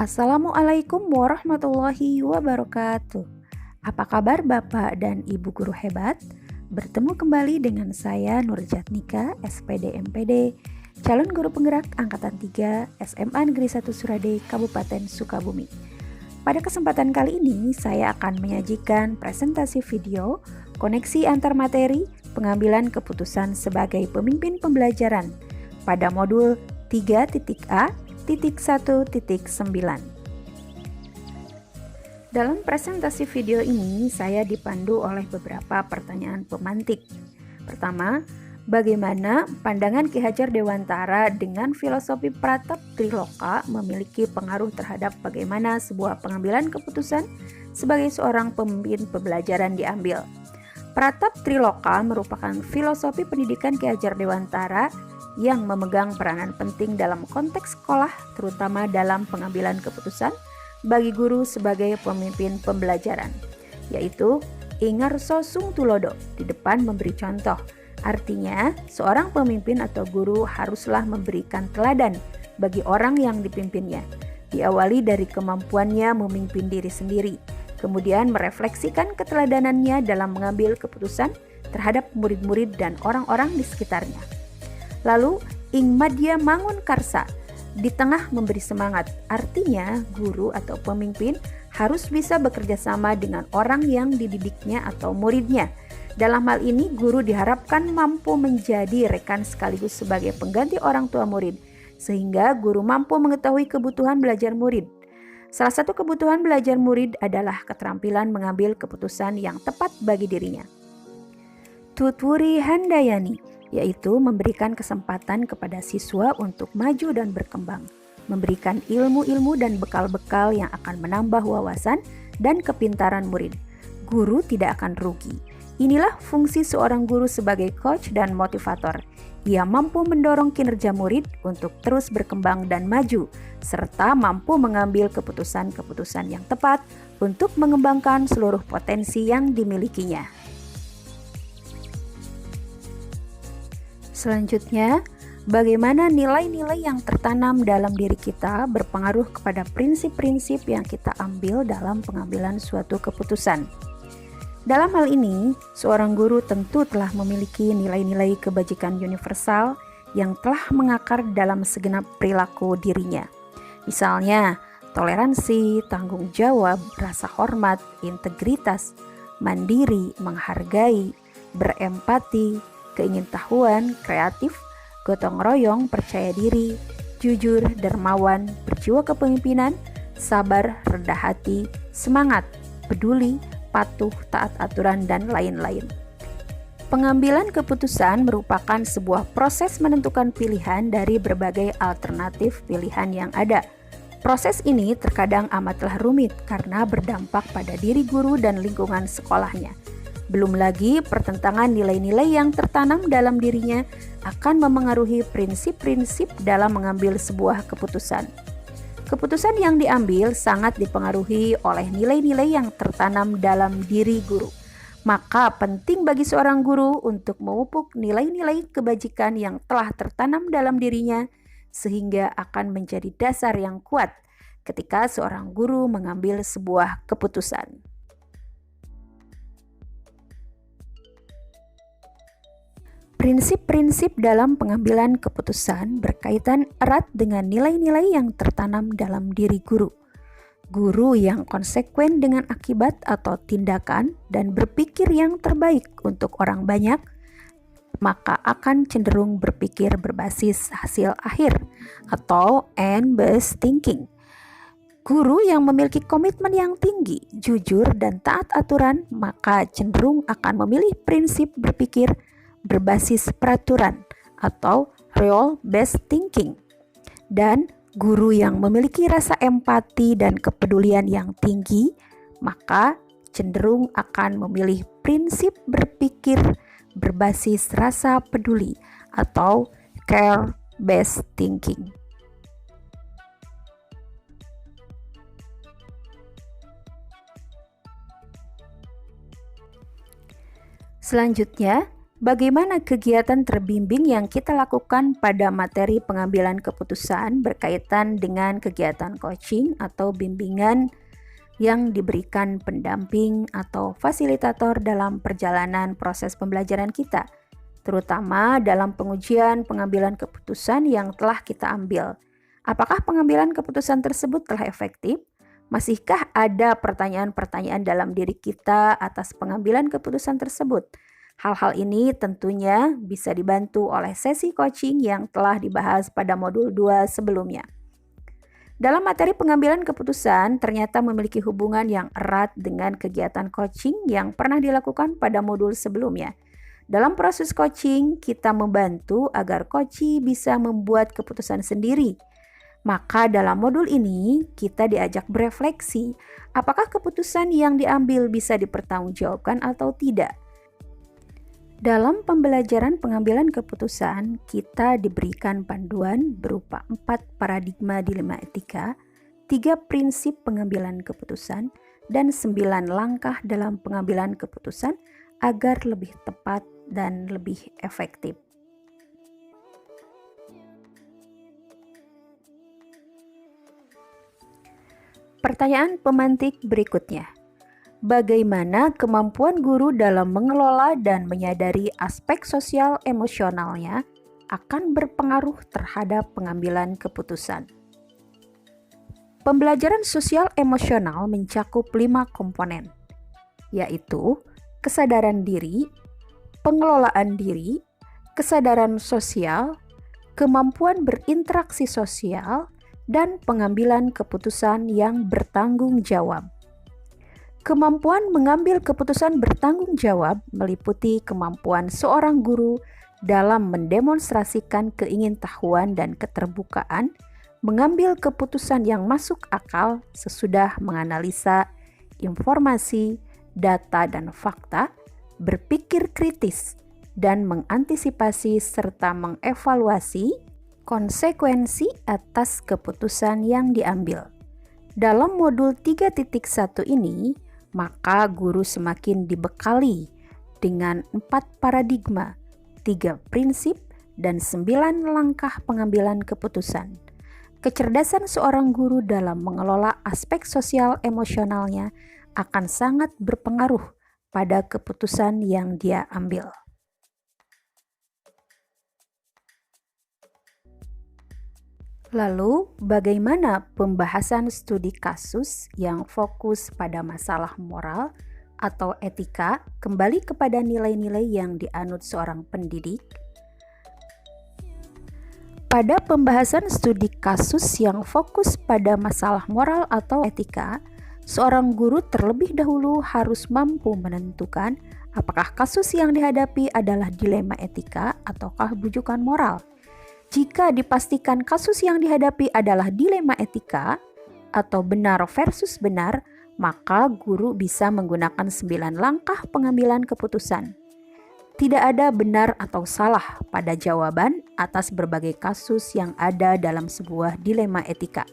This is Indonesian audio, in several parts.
Assalamualaikum warahmatullahi wabarakatuh. Apa kabar Bapak dan Ibu guru hebat? Bertemu kembali dengan saya Nurjatnika, SPD MPD, calon guru penggerak Angkatan 3 SMA Negeri 1 Surade, Kabupaten Sukabumi. Pada kesempatan kali ini, saya akan menyajikan presentasi video koneksi antar materi pengambilan keputusan sebagai pemimpin pembelajaran pada modul 3.A.1.9. Dalam presentasi video ini, saya dipandu oleh beberapa pertanyaan pemantik. Pertama, bagaimana pandangan Ki Hajar Dewantara dengan filosofi Pratap Triloka memiliki pengaruh terhadap bagaimana sebuah pengambilan keputusan sebagai seorang pemimpin pembelajaran diambil? Pratap Triloka merupakan filosofi pendidikan Ki Hajar Dewantara yang memegang peranan penting dalam konteks sekolah, terutama dalam pengambilan keputusan bagi guru sebagai pemimpin pembelajaran, yaitu Ingarso Sung Tulodo, di depan memberi contoh. Artinya, seorang pemimpin atau guru haruslah memberikan teladan bagi orang yang dipimpinnya, diawali dari kemampuannya memimpin diri sendiri, kemudian merefleksikan keteladanannya dalam mengambil keputusan terhadap murid-murid dan orang-orang di sekitarnya. Lalu, Ing Madya Mangun Karsa, di tengah memberi semangat, artinya guru atau pemimpin harus bisa bekerja sama dengan orang yang dididiknya atau muridnya. Dalam hal ini, guru diharapkan mampu menjadi rekan sekaligus sebagai pengganti orang tua murid, sehingga guru mampu mengetahui kebutuhan belajar murid. Salah satu kebutuhan belajar murid adalah keterampilan mengambil keputusan yang tepat bagi dirinya. Tutwuri Handayani, yaitu memberikan kesempatan kepada siswa untuk maju dan berkembang, memberikan ilmu-ilmu dan bekal-bekal yang akan menambah wawasan dan kepintaran murid. Guru tidak akan rugi. Inilah fungsi seorang guru sebagai coach dan motivator. Ia mampu mendorong kinerja murid untuk terus berkembang dan maju, serta mampu mengambil keputusan-keputusan yang tepat untuk mengembangkan seluruh potensi yang dimilikinya. Selanjutnya, bagaimana nilai-nilai yang tertanam dalam diri kita berpengaruh kepada prinsip-prinsip yang kita ambil dalam pengambilan suatu keputusan. Dalam hal ini, seorang guru tentu telah memiliki nilai-nilai kebajikan universal yang telah mengakar dalam segenap perilaku dirinya. Misalnya, toleransi, tanggung jawab, rasa hormat, integritas, mandiri, menghargai, berempati, keingintahuan, kreatif, gotong royong, percaya diri, jujur, dermawan, berjiwa kepemimpinan, sabar, rendah hati, semangat, peduli, patuh, taat aturan, dan lain-lain. Pengambilan keputusan merupakan sebuah proses menentukan pilihan dari berbagai alternatif pilihan yang ada. Proses ini terkadang amatlah rumit karena berdampak pada diri guru dan lingkungan sekolahnya. Belum lagi pertentangan nilai-nilai yang tertanam dalam dirinya akan memengaruhi prinsip-prinsip dalam mengambil sebuah keputusan. Keputusan yang diambil sangat dipengaruhi oleh nilai-nilai yang tertanam dalam diri guru. Maka penting bagi seorang guru untuk memupuk nilai-nilai kebajikan yang telah tertanam dalam dirinya sehingga akan menjadi dasar yang kuat ketika seorang guru mengambil sebuah keputusan. Prinsip-prinsip dalam pengambilan keputusan berkaitan erat dengan nilai-nilai yang tertanam dalam diri guru. Guru yang konsekuen dengan akibat atau tindakan dan berpikir yang terbaik untuk orang banyak, maka akan cenderung berpikir berbasis hasil akhir atau end-based thinking. Guru yang memiliki komitmen yang tinggi, jujur, dan taat aturan, maka cenderung akan memilih prinsip berpikir berbasis peraturan atau rule-based thinking. Dan guru yang memiliki rasa empati dan kepedulian yang tinggi, maka cenderung akan memilih prinsip berpikir berbasis rasa peduli atau care-based thinking. Selanjutnya, Bagaimana kegiatan terbimbing yang kita lakukan pada materi pengambilan keputusan berkaitan dengan kegiatan coaching atau bimbingan yang diberikan pendamping atau fasilitator dalam perjalanan proses pembelajaran kita, terutama dalam pengujian pengambilan keputusan yang telah kita ambil. Apakah pengambilan keputusan tersebut telah efektif? Masihkah ada pertanyaan-pertanyaan dalam diri kita atas pengambilan keputusan tersebut? Hal-hal ini tentunya bisa dibantu oleh sesi coaching yang telah dibahas pada modul 2 sebelumnya. Dalam materi pengambilan keputusan ternyata memiliki hubungan yang erat dengan kegiatan coaching yang pernah dilakukan pada modul sebelumnya. Dalam proses coaching, kita membantu agar coachee bisa membuat keputusan sendiri. Maka dalam modul ini, kita diajak berefleksi, apakah keputusan yang diambil bisa dipertanggungjawabkan atau tidak. Dalam pembelajaran pengambilan keputusan, kita diberikan panduan berupa 4 paradigma dilema etika, 3 prinsip pengambilan keputusan, dan 9 langkah dalam pengambilan keputusan agar lebih tepat dan lebih efektif. Pertanyaan pemantik berikutnya. Bagaimana kemampuan guru dalam mengelola dan menyadari aspek sosial emosionalnya akan berpengaruh terhadap pengambilan keputusan? Pembelajaran sosial emosional mencakup 5 komponen, yaitu kesadaran diri, pengelolaan diri, kesadaran sosial, kemampuan berinteraksi sosial, dan pengambilan keputusan yang bertanggung jawab. Kemampuan mengambil keputusan bertanggung jawab meliputi kemampuan seorang guru dalam mendemonstrasikan keingintahuan dan keterbukaan, mengambil keputusan yang masuk akal sesudah menganalisa informasi, data, dan fakta, berpikir kritis, dan mengantisipasi serta mengevaluasi konsekuensi atas keputusan yang diambil. Dalam modul 3.1 ini, maka guru semakin dibekali dengan 4 paradigma, 3 prinsip, dan 9 langkah pengambilan keputusan. Kecerdasan seorang guru dalam mengelola aspek sosial emosionalnya akan sangat berpengaruh pada keputusan yang dia ambil. Lalu, bagaimana pembahasan studi kasus yang fokus pada masalah moral atau etika kembali kepada nilai-nilai yang dianut seorang pendidik? Pada pembahasan studi kasus yang fokus pada masalah moral atau etika, seorang guru terlebih dahulu harus mampu menentukan apakah kasus yang dihadapi adalah dilema etika ataukah bujukan moral. Jika dipastikan kasus yang dihadapi adalah dilema etika atau benar versus benar, maka guru bisa menggunakan 9 langkah pengambilan keputusan. Tidak ada benar atau salah pada jawaban atas berbagai kasus yang ada dalam sebuah dilema etika.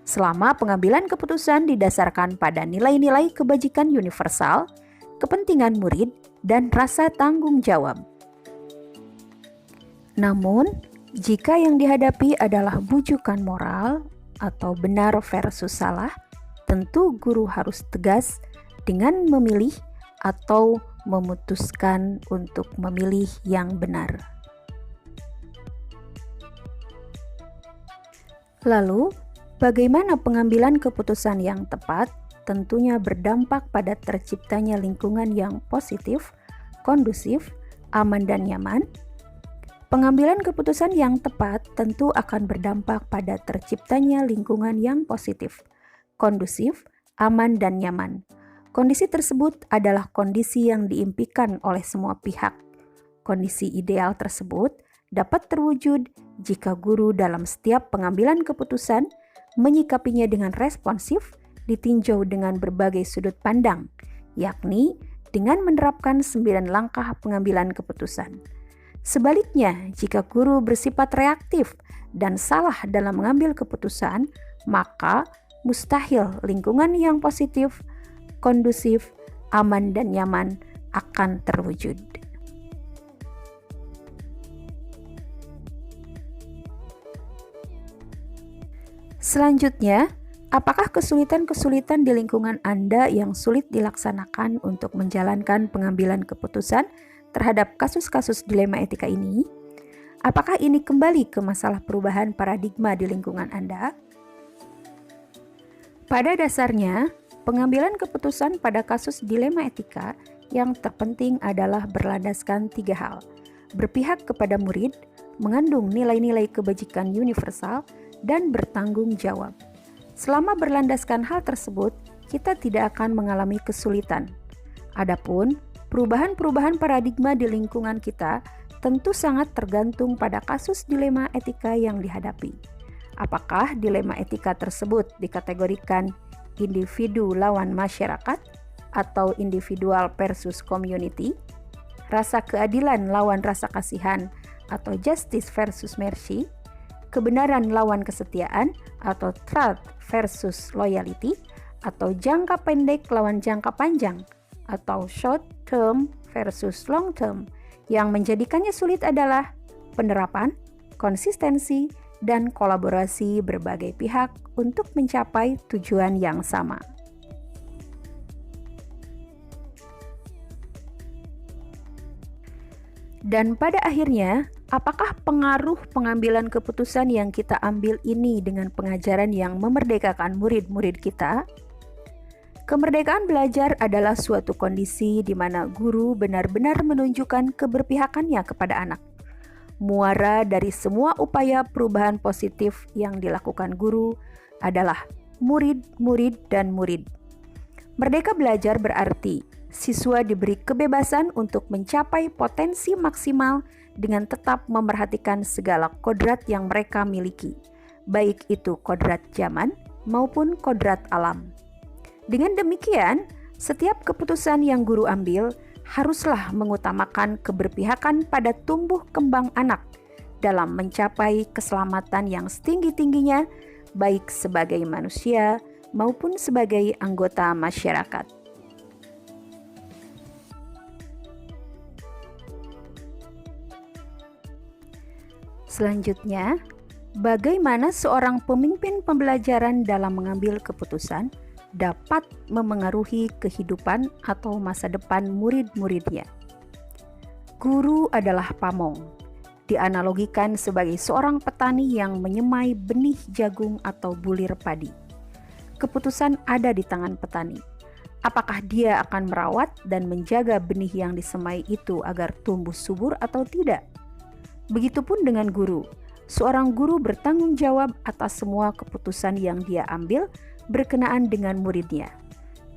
Selama pengambilan keputusan didasarkan pada nilai-nilai kebajikan universal, kepentingan murid, dan rasa tanggung jawab. Namun, jika yang dihadapi adalah bujukan moral atau benar versus salah, tentu guru harus tegas dengan memilih atau memutuskan untuk memilih yang benar. Lalu, bagaimana pengambilan keputusan yang tepat tentunya berdampak pada terciptanya lingkungan yang positif, kondusif, aman, dan nyaman. Pengambilan keputusan yang tepat tentu akan berdampak pada terciptanya lingkungan yang positif, kondusif, aman, dan nyaman. Kondisi tersebut adalah kondisi yang diimpikan oleh semua pihak. Kondisi ideal tersebut dapat terwujud jika guru dalam setiap pengambilan keputusan menyikapinya dengan responsif, ditinjau dengan berbagai sudut pandang, yakni dengan menerapkan 9 langkah pengambilan keputusan. Sebaliknya, jika guru bersifat reaktif dan salah dalam mengambil keputusan, maka mustahil lingkungan yang positif, kondusif, aman, dan nyaman akan terwujud. Selanjutnya, apakah kesulitan-kesulitan di lingkungan Anda yang sulit dilaksanakan untuk menjalankan pengambilan keputusan terhadap kasus-kasus dilema etika ini? Apakah ini kembali ke masalah perubahan paradigma di lingkungan Anda? Pada dasarnya, pengambilan keputusan pada kasus dilema etika yang terpenting adalah berlandaskan 3 hal: berpihak kepada murid, mengandung nilai-nilai kebajikan universal, dan bertanggung jawab. Selama berlandaskan hal tersebut, kita tidak akan mengalami kesulitan. Adapun perubahan-perubahan paradigma di lingkungan kita tentu sangat tergantung pada kasus dilema etika yang dihadapi. Apakah dilema etika tersebut dikategorikan individu lawan masyarakat atau individual versus community, rasa keadilan lawan rasa kasihan atau justice versus mercy, kebenaran lawan kesetiaan atau truth versus loyalty, atau jangka pendek lawan jangka panjang atau short term versus long term. Yang menjadikannya sulit adalah penerapan, konsistensi, dan kolaborasi berbagai pihak untuk mencapai tujuan yang sama. Dan pada akhirnya, apakah pengaruh pengambilan keputusan yang kita ambil ini dengan pengajaran yang memerdekakan murid-murid kita? Kemerdekaan belajar adalah suatu kondisi di mana guru benar-benar menunjukkan keberpihakannya kepada anak. Muara dari semua upaya perubahan positif yang dilakukan guru adalah murid, murid, dan murid. Merdeka belajar berarti siswa diberi kebebasan untuk mencapai potensi maksimal dengan tetap memerhatikan segala kodrat yang mereka miliki, baik itu kodrat zaman maupun kodrat alam. Dengan demikian, setiap keputusan yang guru ambil haruslah mengutamakan keberpihakan pada tumbuh kembang anak dalam mencapai keselamatan yang setinggi-tingginya, baik sebagai manusia maupun sebagai anggota masyarakat. Selanjutnya, bagaimana seorang pemimpin pembelajaran dalam mengambil keputusan dapat memengaruhi kehidupan atau masa depan murid-muridnya? Guru adalah pamong, dianalogikan sebagai seorang petani yang menyemai benih jagung atau bulir padi. Keputusan ada di tangan petani. Apakah dia akan merawat dan menjaga benih yang disemai itu agar tumbuh subur atau tidak? Begitupun dengan guru. Seorang guru bertanggung jawab atas semua keputusan yang dia ambil berkenaan dengan muridnya.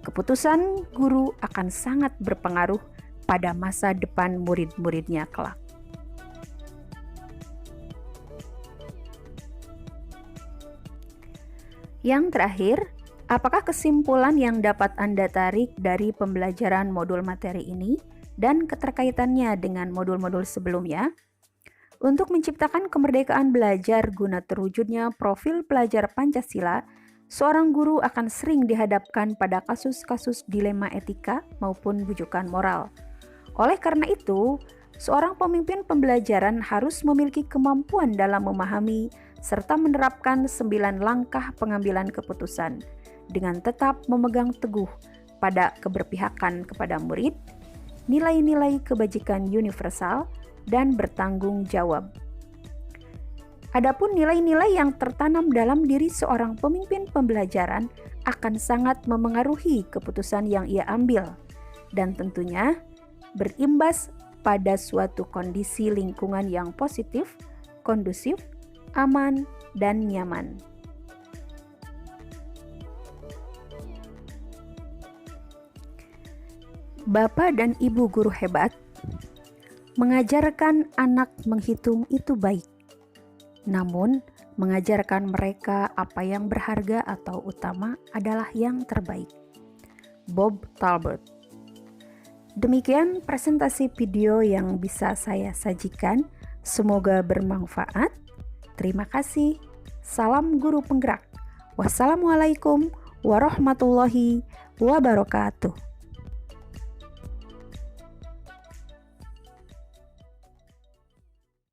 Keputusan guru akan sangat berpengaruh pada masa depan murid-muridnya kelak. Yang terakhir, apakah kesimpulan yang dapat Anda tarik dari pembelajaran modul materi ini dan keterkaitannya dengan modul-modul sebelumnya? Untuk menciptakan kemerdekaan belajar guna terwujudnya profil pelajar Pancasila, seorang guru akan sering dihadapkan pada kasus-kasus dilema etika maupun bujukan moral. Oleh karena itu, seorang pemimpin pembelajaran harus memiliki kemampuan dalam memahami serta menerapkan 9 langkah pengambilan keputusan dengan tetap memegang teguh pada keberpihakan kepada murid, nilai-nilai kebajikan universal, dan bertanggung jawab. Adapun nilai-nilai yang tertanam dalam diri seorang pemimpin pembelajaran akan sangat memengaruhi keputusan yang ia ambil dan tentunya berimbas pada suatu kondisi lingkungan yang positif, kondusif, aman, dan nyaman. Bapak dan Ibu guru hebat, mengajarkan anak menghitung itu baik, namun mengajarkan mereka apa yang berharga atau utama adalah yang terbaik. Bob Talbot. Demikian presentasi video yang bisa saya sajikan. Semoga bermanfaat. Terima kasih. Salam guru penggerak. Wassalamualaikum warahmatullahi wabarakatuh.